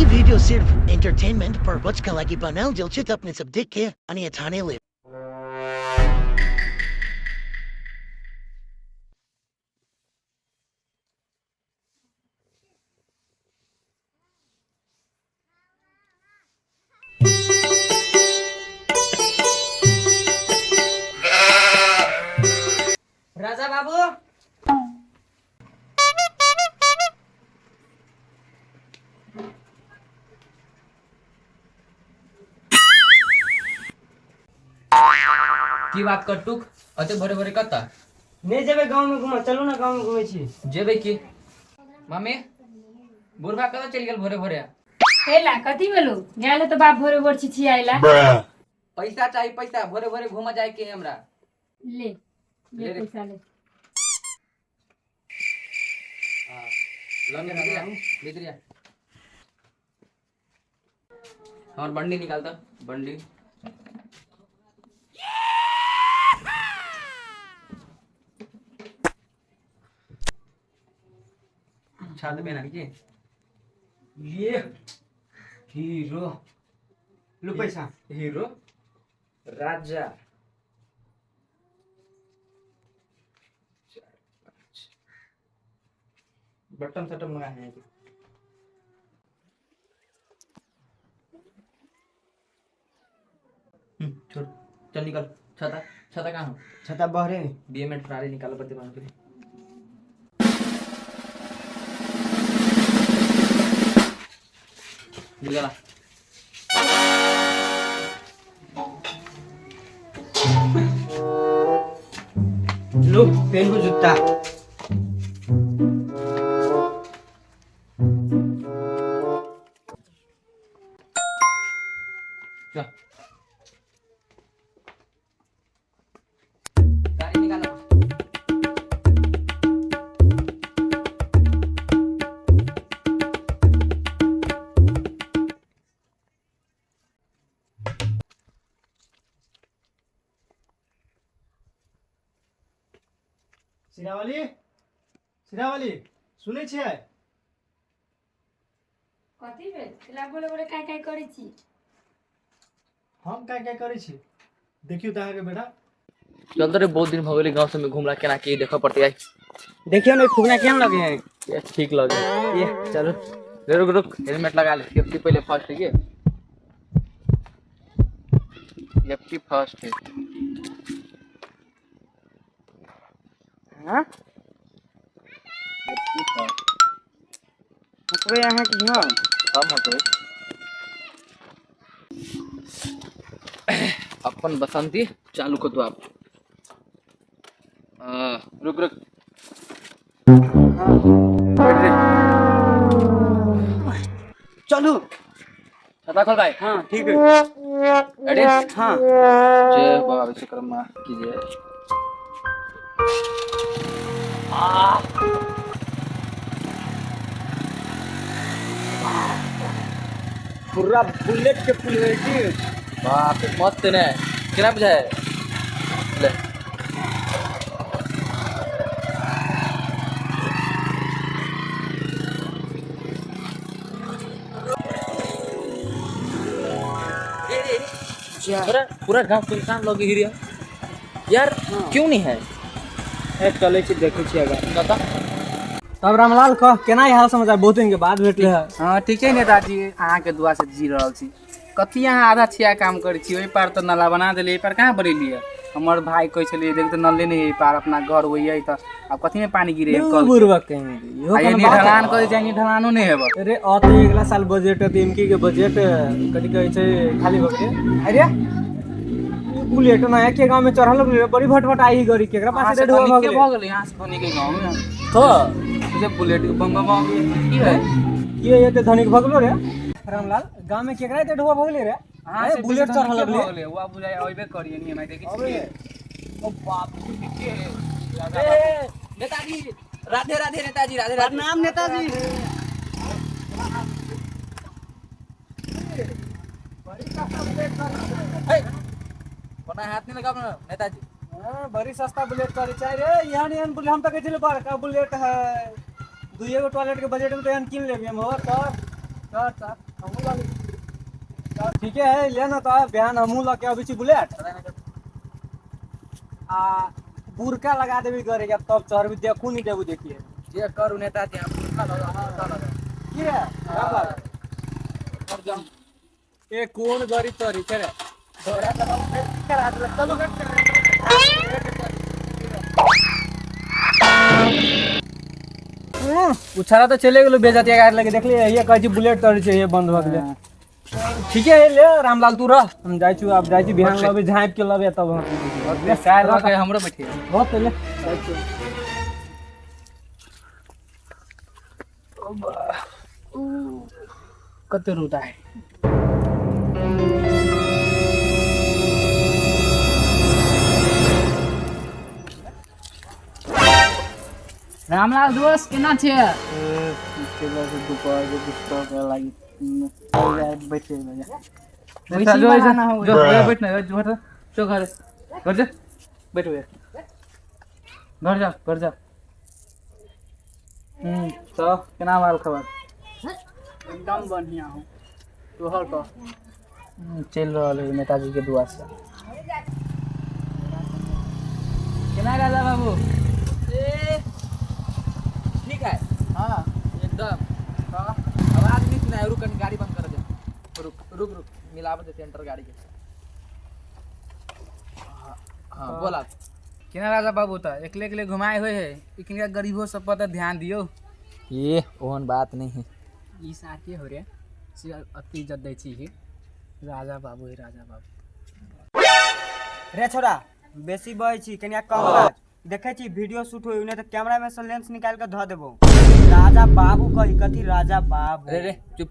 ये वीडियो सिर्फ entertainment purpose का लगी बनाल दिलचस्प अपने सब देख के अनि थाने ले राजा बाबू की बात कटुक अते भरे भरे कता नहीं जेबे गांव में घूम चलू ना गांव में घूमे छी जेबे की मम्मी बुढ़वा कता चल गेल भरे भरे हेला कथी भेलौ गेले तो बाप भोरे भोर छिछि आइला पैसा चाहिए पैसा भरे भरे घूम जाए के हमरा ले ले पैसा ले लंगे भैया भीतरिया और बंडी निकालता बंडी छाद में ना लीजिए ये हीरो लो पैसा हीरो राजा बटन सटम लगा है छोड़ चल निकल छाता छाता कहाँ हो छता बहरे बीएमएड फरारी निकालो पत्ते पानी के निकाला लो पेन को जूता चल गाड़ी निकालो सिरावाली सुनै छियै कथी भेल एला बोले बोले काय करै छी हम काय करै छी देखियो त के बेटा चल रे बहुत दिन भगले गांव से में घूमला केना के देखा पड़ते आई देखियो ना फुकना केहन लगे है ये ठीक लगे ये चलो रुक रुक हेलमेट लगा ले सेफ्टी पहले फर्स्ट है ये सेफ्टी फर्स्ट है हां मतलब यहाँ की हां हम हटो अपन बसंती चालू कर दो आप रुक रुक चलो छता खोल भाई हाँ ठीक है रेडी हाँ जय बाबा विश्वकर्मा कीजिए पूरा बुलेट के फुल है जी बाप मस्त ने कितना बुझाए ले पूरा पूरा गांव सुनसान लगे हिरिया यार क्यों नहीं है ए चले छी देखे छी अगर बता तब रामलाल कह केना हाल समाचार बहुत दिन के बाद भेटले है हाँ ठीक है नेताजी अहाँ के दुआ से जी रहल छी कथी यहाँ आधा छिया काम करे छी ओहि पार तो नाला बना देलिए पार कहाँ बनेलिए हमर भाई कहे छलिए देख तो नले नहीं है पार अपना घर वही है तो अब कथी में पानी गिरे कल बुरबक कहीं यो ये ढलान करे जानी ढलानो नहीं हेब अरे अते अगला साल बजट है इनकी के बजट कथी कहै छै खाली भके अरे बुलेट नया के गांव में चढ़ल बुलेट बड़ी भटभट आई गरी केकरा पास से डेढ़ हो के गेल भ गेल यहाँ से बनी के गांव में तो जे बुलेट के बम बम की है ये एते धनिक भगलो रे रामलाल गांव में केकरा एते ढोआ भगले रे हां से बुलेट चढ़ल लगले वो बुझाय ओइबे करिए नहीं मैं देखि छी ओ बाप ए नेताजी राधे राधे नेताजी राधे राधे प्रणाम नेताजी कोना हाथ नहीं लगा नेताजी हां बड़ी सस्ता बुलेट करे चाहे रे यहाँ नहीं बुलेट हम तो कहले बड़का बुलेट है दुइये गो टॉयलेट के बजट में तो यहाँ किन लेबे हम हो कर ठीक है ले ना तो बहन हमू लगे अभी छी बुलेट आ बुरका लगा देबी करेगा तब चढ़बी देखू नहीं देबू देखिए जे करू नेता ત્યાં પૂરખા લगा की है ए कौन गरीब तोरी करे चलो उछाला तो चले गेलो बेजतिया गाड़ी लगे देख लिए ये कहै छी बुलेट तोरी छै ये बंद भ गेलै ठीक है ले रामलाल तू रह हम जाय छु अब जाय छी बिहान लबे झाँप के लबे तब हम काय लगे हमरो बैठे बहुत पहले कते रुदा है रामलाल दोस्त केना छै केला से दुपहर के बिस्तर के लागी बैठे जा जो बैठ ना जो घर जा बैठो घर जा तो केना हाल खबर एकदम बढ़िया हूँ तोहर तो चल रहा है नेताजी के दुआ से केना राजा बाबू ठीक है हाँ एकदम आवाज नहीं सुनाई रुक गाड़ी बंद कर दे रुक मिलावट देते एंटर गाड़ी के हाँ बोला केना राजा बाबू तो एकले घुमाए हुए है इनका गरीबों सब पर ध्यान दियो ये ओहन बात नहीं है ई साथे हो रे से अति इज्जत दै छी राजा बाबू है राजा बाबू रे छोरा बेसी बहै छी कनिया कम बात देखे छी वीडियो शूट होई उन्हें तो कैमरा में से लेंस निकाल के ध देबो राजा बाबू कही कथी राजा बाबू रे चुप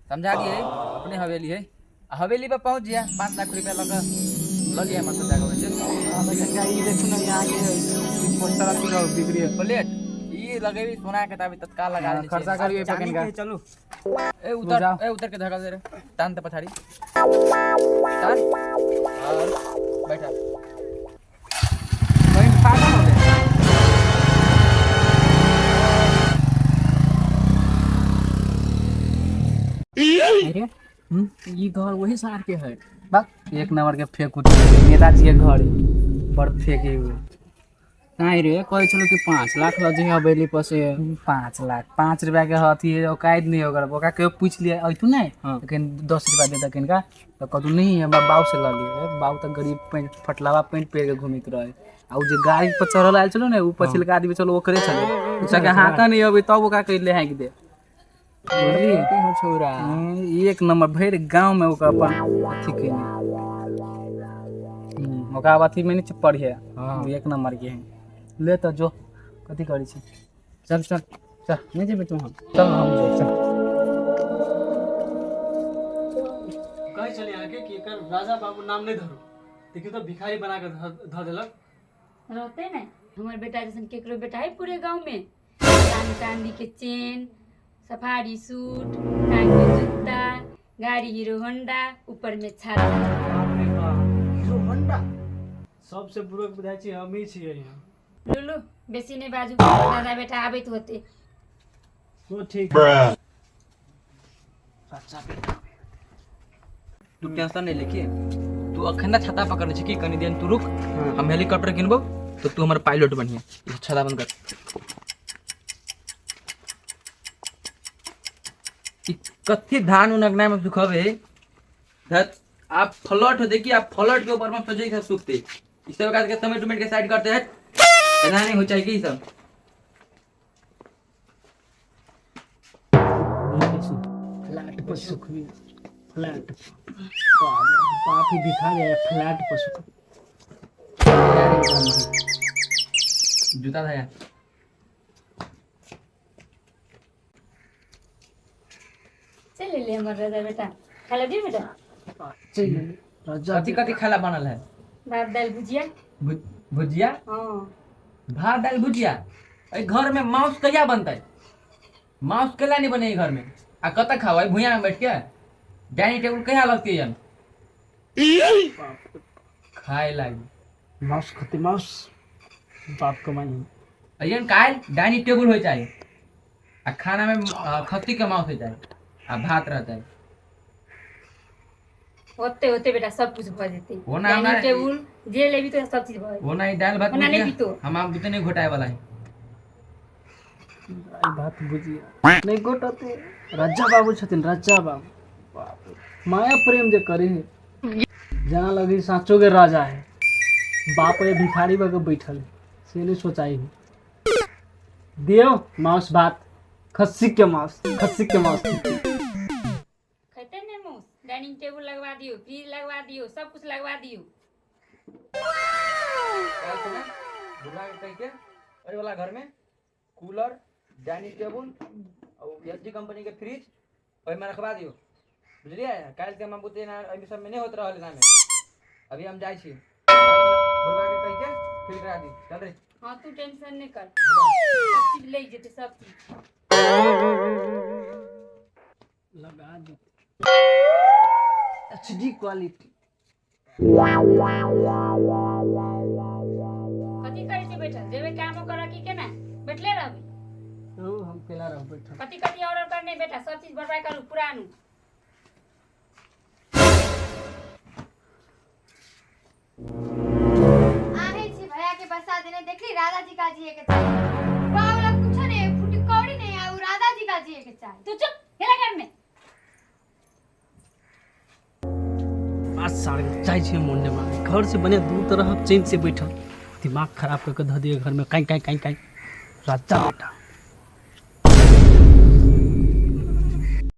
समझा दिए अपने हवेली है हवेली पे पहुंच गया 5 लाख रुपया लगा ल लिया मतलब जाकर ई देखो ना यहाँ के पोस्टर पूरा बिक्री है प्लेट ये लगे भी सोना के तभी तत्काल लगा दे खर्चा करिए पकन का चलो ए उतर के धक्का दे रे तान ते पछाड़ी तान और बैठा वहीं फाड़ा हो गया अरे ये घर वही सार के है बस एक नंबर के फेंक नेताजी के घर बड़ फेंके हुए नहीं रे कहे चलो कि 5 लाख लगे हवेली पर से 5 लाख 5 रुपया के हथी है औकात नहीं होगा ओका के पूछ लिया अइतु नहीं लेकिन 10 रुपया दे दकिन का तो कदू नहीं है बाबू से ल लिए बाबू तो गरीब पेंट फटलावा पेंट पहन के घूमित रहे आ जे गाड़ी पर चढ़ल आयल चलो ना ऊपर छिलका आदमी चलो ओकरे चले उसका के हाथ नहीं अबे तब ओका के ले हाक दे छोरा एक नंबर भर गांव में ओका अपन अथी के ओका अथी में नहीं पढ़िए एक नंबर के है ले तो जो कथी करी छी चल नहीं जेबे तू हम चल हम चल कहे चली आके कि एकर राजा बाबू नाम नहीं धरो देखियो तो भिखारी बना के ध देलक रहते ना हमारे बेटा जैसे केकरो बेटा है पूरे गांव में चांदी के चेन सफारी सूट टांग में जूता गाड़ी हीरो होंडा ऊपर में छाला हीरो होंडा सबसे बुरक बुझाई छी हम ही छी यहाँ लुलु बेसी नहीं बाजू दादा बेटा आबैत होते तो ठीक है तू टेंशन नहीं लेके तू अखन ना छाता पकड़ छी की कनी दिन तू रुक हम हेलीकॉप्टर किनबो तो तू हमारा पायलट बनिए इस छाता बंद कर कथी धान उनगना में सुखबे आप फ्लट हो देखिए आप फ्लट के ऊपर में सजे सब सूखते इस सब का टमाटो टमाटो के साइड करते हैं ऐसा नहीं हो चाहिए ये सब फ्लैट पर सुख भी फ्लैट पाप ही दिखा गया फ्लैट पर सुख जूता था यार चल ले हमारा दादा बेटा खाला दी बेटा कथी कथी खाला बनल है भात दाल भुजिया भुजिया हाँ भात दाल भुजिया अरे घर में मांस कहिया बनता है मांस केला नहीं बने घर में आ कत खाओ भुइया में बैठ के डाइनिंग टेबल कहिया लगती है खाए लागी माउस खते माउस बाप कमाई अयन काल डाइनिंग टेबल हो चाहिए आ खाना में खत्ती के मांस हो जाए आ भात रहता है। होते होते बेटा सब कुछ भ जेते। वो ना हमारे- डाइनिंग टेबुल जे लेबी तो सब चीज भ वो ना ही दाल भात ओना नहीं भुजिया, पीतो। हम आम दूध नहीं घोटाए वाला है। आई बात बुझिए नहीं गोटते राजा बाबू छथिन, राजा बाबू बाप रे। माया प्रेम जे करे है जना लगी साँचो के राजा है। बाप ये भिखारी बगे बैठल है, से नहीं सोचाई है। दियो मांस भात, खस्सी के मांस, खस्सी के मांस। खैते ने मौस। डाइनिंग टेबल लगवा दियो, फ्रिज लगवा दियो, सब कुछ लगवा दियो। कल से ना बुला के कह के अरे वाला घर में कूलर, डाइनिंग टेबल और एलजी कंपनी के फ्रिज ओहि में रखवा दियो, बुझलिए। काल से हम बुते ना अभी सब में नहीं होत रहल ना में, अभी हम जाई छी बुला के कह के फिर करा दी। चल रे। हाँ तू टेंशन नहीं कर, सब चीज ले जेते सब चीज। लगा दी एचडी क्वालिटी। कथी करे छे बैठल? जेबे काम कर की के ना बैठले रहबी। ओ हम केला रह बैठल। कथी कथी ऑर्डर करने बेटा, सब चीज बरबाई करू पुरानू। आहे छी भैया के बसा देने देखली राधा जी का जिए के चाहिए। बावला कुछ नहीं फुटी कौड़ी नहीं है, वो राधा जी का जिए के चाहिए। तू चुप, हेला घर में। आज साढ़े चाय छे मुंडे में घर से बने दूर तरह चैन से बैठल, दिमाग खराब करके धऽ दिए घर में काई काई काई काई। राजा बेटा